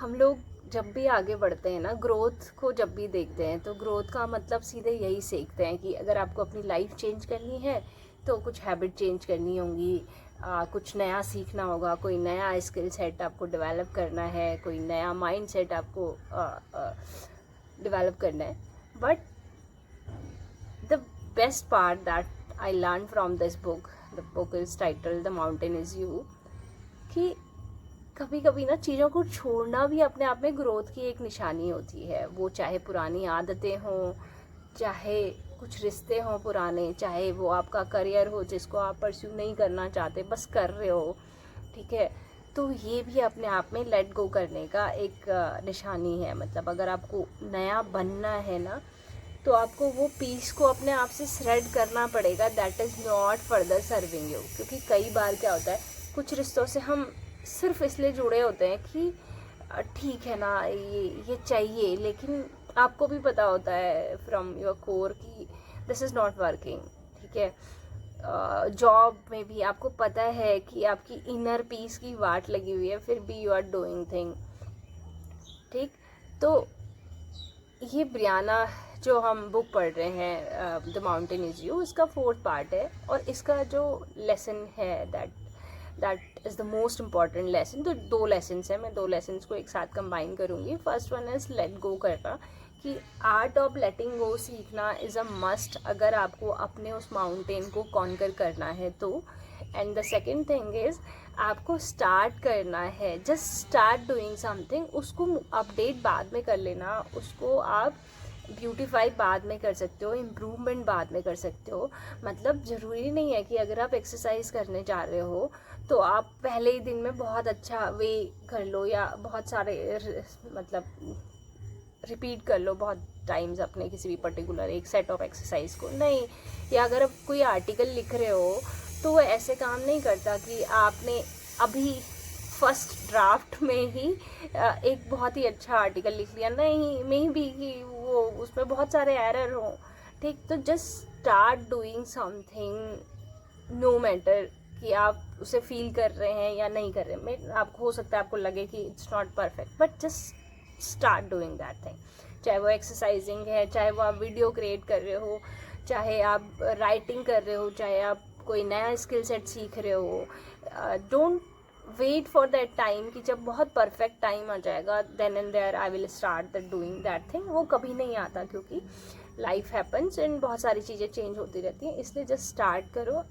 हम लोग जब भी आगे बढ़ते हैं ना, ग्रोथ को जब भी देखते हैं तो ग्रोथ का मतलब सीधे यही सीखते हैं कि अगर आपको अपनी लाइफ चेंज करनी है तो कुछ हैबिट चेंज करनी होंगी, कुछ नया सीखना होगा, कोई नया स्किल सेट आपको डेवलप करना है, कोई नया माइंड सेट आपको डेवलप करना है. But the best part that I learn from this book, the book is title the mountain is you, कि कभी कभी ना चीज़ों को छोड़ना भी अपने आप में ग्रोथ की एक निशानी होती है. वो चाहे पुरानी आदतें हों, चाहे कुछ रिश्ते हों पुराने, चाहे वो आपका करियर हो जिसको आप परस्यू नहीं करना चाहते, बस कर रहे हो, ठीक है. तो ये भी अपने आप में लेट गो करने का एक निशानी है. मतलब अगर आपको नया बनना है ना, तो आपको वो पीस को अपने आप से श्रेड करना पड़ेगा. That is not further serving you. क्योंकि कई बार क्या होता है, कुछ रिश्तों से हम सिर्फ इसलिए जुड़े होते हैं कि ठीक है ना, ये चाहिए, लेकिन आपको भी पता होता है फ्रॉम योर कोर कि दिस इज़ नॉट वर्किंग, ठीक है. जॉब में भी आपको पता है कि आपकी इनर पीस की वाट लगी हुई है, फिर भी यू आर डूइंग थिंग, ठीक. तो ये ब्रियाना जो हम बुक पढ़ रहे हैं, द माउंटेन इज़ यू, इसका 4th पार्ट है. और इसका जो लेसन है that is the most important lesson. तो 2 लेसन्स हैं, मैं 2 लेसन्स को एक साथ कंबाइन करूँगी. First one is let go करना, कि आर्ट ऑफ लेटिंग गो सीखना इज़ अ मस्ट अगर आपको अपने उस माउंटेन को कॉन्कर करना है तो. And the second thing is आपको स्टार्ट करना है, जस्ट स्टार्ट डूइंग समथिंग. उसको अपडेट बाद में कर लेना, उसको आप ब्यूटीफाई बाद में कर सकते हो, इम्प्रूवमेंट बाद में कर सकते हो. मतलब ज़रूरी नहीं है कि अगर आप एक्सरसाइज करने जा रहे हो तो आप पहले ही दिन में बहुत अच्छा वे कर लो, या बहुत सारे मतलब रिपीट कर लो बहुत टाइम्स अपने किसी भी पर्टिकुलर एक सेट ऑफ एक्सरसाइज को. नहीं, या अगर आप कोई आर्टिकल लिख रहे हो तो वो ऐसे काम नहीं करता कि आपने अभी फर्स्ट ड्राफ्ट में ही एक बहुत ही अच्छा आर्टिकल लिख लिया. नहीं, मे बी कि वो उसमें बहुत सारे एरर हों, ठीक. तो just start doing something, no matter कि आप उसे फील कर रहे हैं या नहीं कर रहे हैं. मैं आपको हो सकता है आपको लगे कि it's not perfect, but just start doing that thing. चाहे वो एक्सरसाइजिंग है, चाहे वो आप वीडियो क्रिएट कर रहे हो, चाहे आप राइटिंग कर रहे हो, चाहे आप कोई नया स्किल सेट सीख रहे हो. Don't wait for that time कि जब बहुत परफेक्ट टाइम आ जाएगा then and there I will start that doing that thing. वो कभी नहीं आता, क्योंकि लाइफ हैपन्स एंड बहुत सारी चीज़ें चेंज होती रहती हैं. इसलिए जस्ट स्टार्ट करो.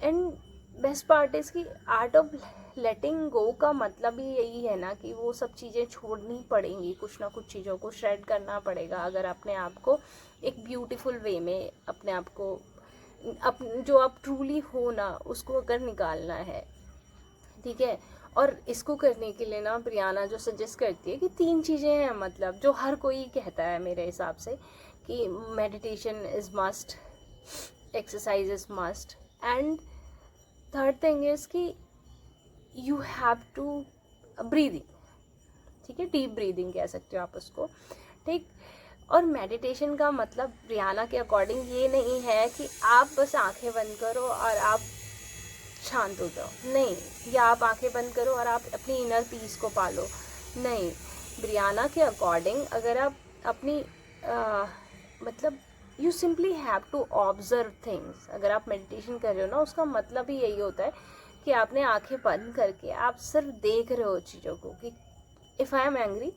एंड बेस्ट पार्ट इज़ कि आर्ट ऑफ लेटिंग गो का मतलब ही यही है ना कि वो सब चीज़ें छोड़नी पड़ेंगी, कुछ ना कुछ चीज़ों को श्रेड करना पड़ेगा अगर अपने आप को एक ब्यूटीफुल वे में अपने आप को जो आप ट्रूली हो ना उसको अगर निकालना है, ठीक है. और इसको करने के लिए ना ब्रियाना जो सजेस्ट करती है कि 3 चीज़ें हैं, मतलब जो हर कोई कहता है मेरे हिसाब से, कि meditation is must, exercise is must, and third thing is कि यू हैव टू ब्रीदिंग, ठीक है, डीप ब्रीदिंग कह सकते हो आप उसको, ठीक. और मेडिटेशन का मतलब ब्रियाना के अकॉर्डिंग ये नहीं है कि आप बस आंखें बंद करो और आप शांत हो जाओ, नहीं, या आप आंखें बंद करो और आप अपनी इनर पीस को पालो, नहीं. ब्रियाना के अकॉर्डिंग अगर आप अपनी मतलब you simply have to observe things. अगर आप मेडिटेशन कर रहे हो ना, उसका मतलब ही यही होता है कि आपने आंखें बंद करके आप सिर्फ देख रहे हो चीज़ों को, कि if I am angry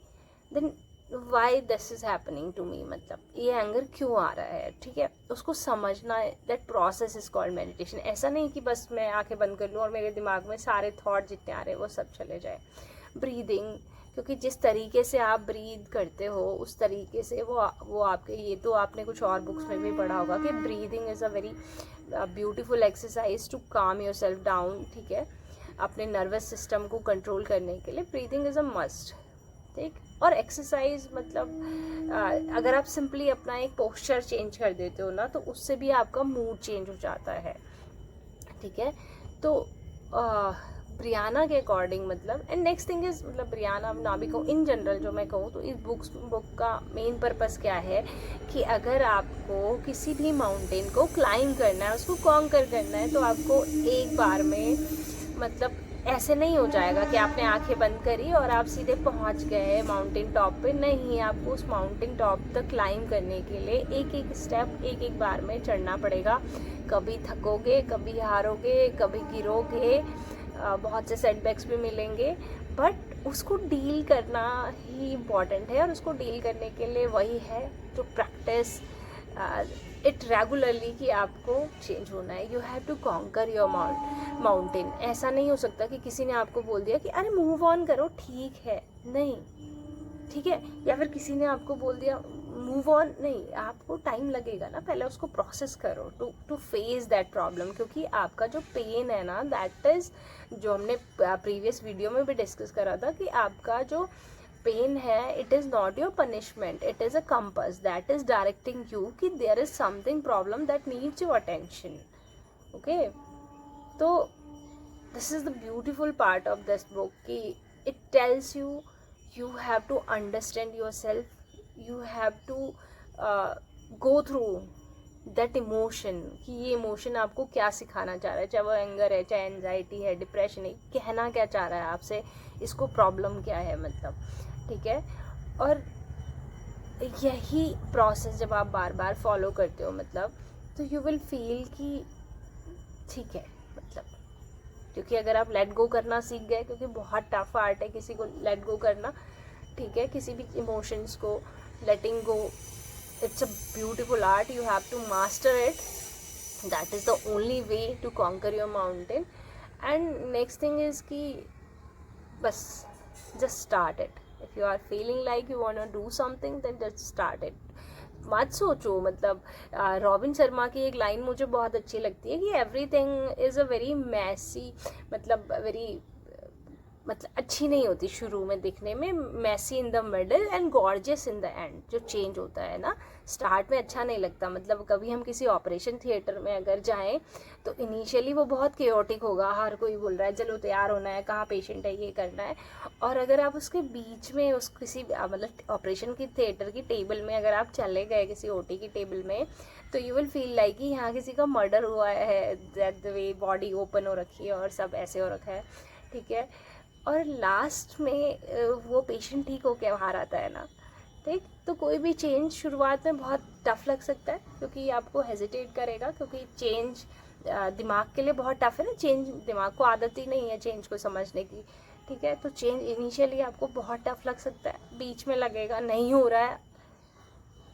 then why this is happening to me, मतलब ये एंगर क्यों आ रहा है, ठीक है. उसको समझना है. That process is called meditation. ऐसा नहीं कि बस मैं आंखें बंद कर लूँ और मेरे दिमाग में सारे थॉट जितने आ रहे हैं वो सब चले जाए. ब्रीदिंग, क्योंकि जिस तरीके से आप ब्रीद करते हो उस तरीके से वो आपके, ये तो आपने कुछ और बुक्स में भी पढ़ा होगा कि breathing is a very beautiful exercise to calm yourself down, ठीक है. अपने नर्वस सिस्टम को कंट्रोल करने के लिए ब्रीदिंग इज़ अ मस्ट, ठीक. और एक्सरसाइज मतलब अगर आप सिंपली अपना एक पोस्चर चेंज कर देते हो ना, तो उससे भी आपका मूड चेंज हो जाता है, ठीक है. तो ब्रियाना के अकॉर्डिंग मतलब, एंड नेक्स्ट थिंग इज़, मतलब ब्रियाना ना भी कहूँ, इन जनरल जो मैं कहूँ तो इस बुक का मेन पर्पस क्या है कि अगर आपको किसी भी माउंटेन को क्लाइंब करना है, उसको कॉन्कर करना है, तो आपको एक बार में मतलब ऐसे नहीं हो जाएगा कि आपने आंखें बंद करी और आप सीधे पहुंच गए माउंटेन टॉप पे। नहीं, आपको उस माउंटेन टॉप तक क्लाइंब करने के लिए एक एक स्टेप एक एक बार में चढ़ना पड़ेगा। कभी थकोगे, कभी हारोगे, कभी गिरोगे, बहुत से सेटबैक्स भी मिलेंगे, बट उसको डील करना ही इम्पॉर्टेंट है। और उसको डील करने के लिए वही है जो प्रैक्टिस इट रेगुलरली कि आपको चेंज होना है। You have to conquer your mountain. ऐसा नहीं हो सकता कि किसी ने आपको बोल दिया कि अरे मूव ऑन करो, ठीक है, नहीं, ठीक है, या फिर किसी ने आपको बोल दिया मूव ऑन, नहीं, आपको टाइम लगेगा ना, पहले उसको प्रोसेस करो टू फेस दैट प्रॉब्लम। क्योंकि आपका जो पेन है ना, दैट इज़, जो हमने प्रीवियस वीडियो में भी डिस्कस करा था, कि आपका जो पेन है, it is not your punishment, it is a compass that is directing you कि there is something problem that needs your attention. Okay, तो this is the beautiful part of this book कि it tells you, you have to understand yourself, you have to go through that emotion कि ये emotion आपको क्या सिखाना चाह रहा है, चाहे वो एंगर है, चाहे एंजाइटी है, डिप्रेशन है, कहना क्या चाह रहा है आपसे, इसको प्रॉब्लम क्या है, मतलब, ठीक है। और यही प्रोसेस जब आप बार बार फॉलो करते हो, मतलब, तो यू विल फील कि ठीक है, मतलब, क्योंकि अगर आप लेट गो करना सीख गए, क्योंकि बहुत टफ आर्ट है किसी को लेट गो करना, ठीक है, किसी भी इमोशंस को letting go, it's a beautiful art, you have to master it, that is the only way to conquer your mountain. And next thing is कि बस just start it. If you are feeling like you want to do something, then just start it. मत सोचो, मतलब robin Sharma की एक line मुझे बहुत अच्छी लगती है कि everything is a very messy, मतलब वेरी, मतलब अच्छी नहीं होती शुरू में दिखने में, messy in the middle and gorgeous in the end. जो चेंज होता है ना, स्टार्ट में अच्छा नहीं लगता। मतलब कभी हम किसी ऑपरेशन थिएटर में अगर जाएं तो इनिशियली वो बहुत केओटिक होगा, हर कोई बोल रहा है चलो तैयार होना है, कहाँ पेशेंट है, ये करना है। और अगर आप उसके बीच में उस किसी मतलब ऑपरेशन की थिएटर की टेबल में अगर आप चले गए किसी ओटी की टेबल में, तो यू विल फील लाइक कि यहाँ किसी का मर्डर हुआ है, that the way body open हो रखी है और सब ऐसे हो रखा है, ठीक है। और लास्ट में वो पेशेंट ठीक होके बाहर आता है ना, ठीक, तो कोई भी चेंज शुरुआत में बहुत टफ लग सकता है, क्योंकि आपको हेजिटेट करेगा, क्योंकि चेंज दिमाग के लिए बहुत टफ है ना, चेंज दिमाग को आदत ही नहीं है चेंज को समझने की, ठीक है। तो चेंज इनिशियली आपको बहुत टफ लग सकता है, बीच में लगेगा नहीं हो रहा है,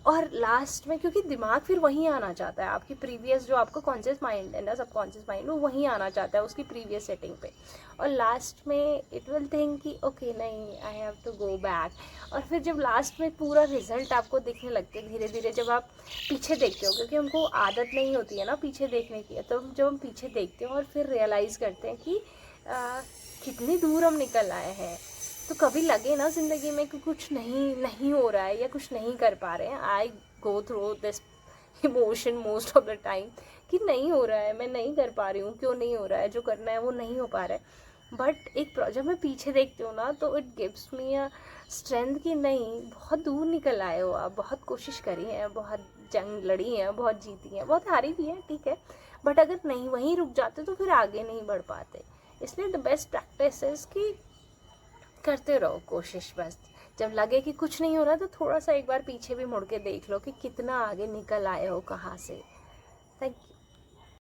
और लास्ट में क्योंकि दिमाग फिर वहीं आना चाहता है, आपकी प्रीवियस जो आपको कॉन्शियस माइंड है ना, सबकॉन्शियस माइंड, वो वहीं आना चाहता है उसकी प्रीवियस सेटिंग पे, और लास्ट में इट विल थिंक कि ओके नहीं, I have to go back. और फिर जब लास्ट में पूरा रिजल्ट आपको दिखने लगते हैं धीरे धीरे, जब आप पीछे देखते हो, क्योंकि हमको आदत नहीं होती है ना पीछे देखने की, तो जब हम पीछे देखते हैं और फिर रियलाइज़ करते हैं कि कितनी दूर हम निकल आए हैं। तो कभी लगे ना ज़िंदगी में कि कुछ नहीं हो रहा है या कुछ नहीं कर पा रहे हैं, I go through this emotion most of the time कि नहीं हो रहा है, मैं नहीं कर पा रही हूँ, क्यों नहीं हो रहा है, जो करना है वो नहीं हो पा रहा है। बट एक जब मैं पीछे देखती हूँ ना, तो it gives me a strength कि नहीं, बहुत दूर निकल आए हो आप, बहुत कोशिश करी है, बहुत जंग लड़ी है, बहुत जीती है, बहुत हारी भी है, ठीक है, बट अगर नहीं वहीं रुक जाते तो फिर आगे नहीं बढ़ पाते। इसलिए द बेस्ट प्रैक्टिस इज़ कि करते रहो कोशिश। बस जब लगे कि कुछ नहीं हो रहा, तो थोड़ा सा एक बार पीछे भी मुड़ के देख लो कि कितना आगे निकल आए हो, कहाँ से। Thank you.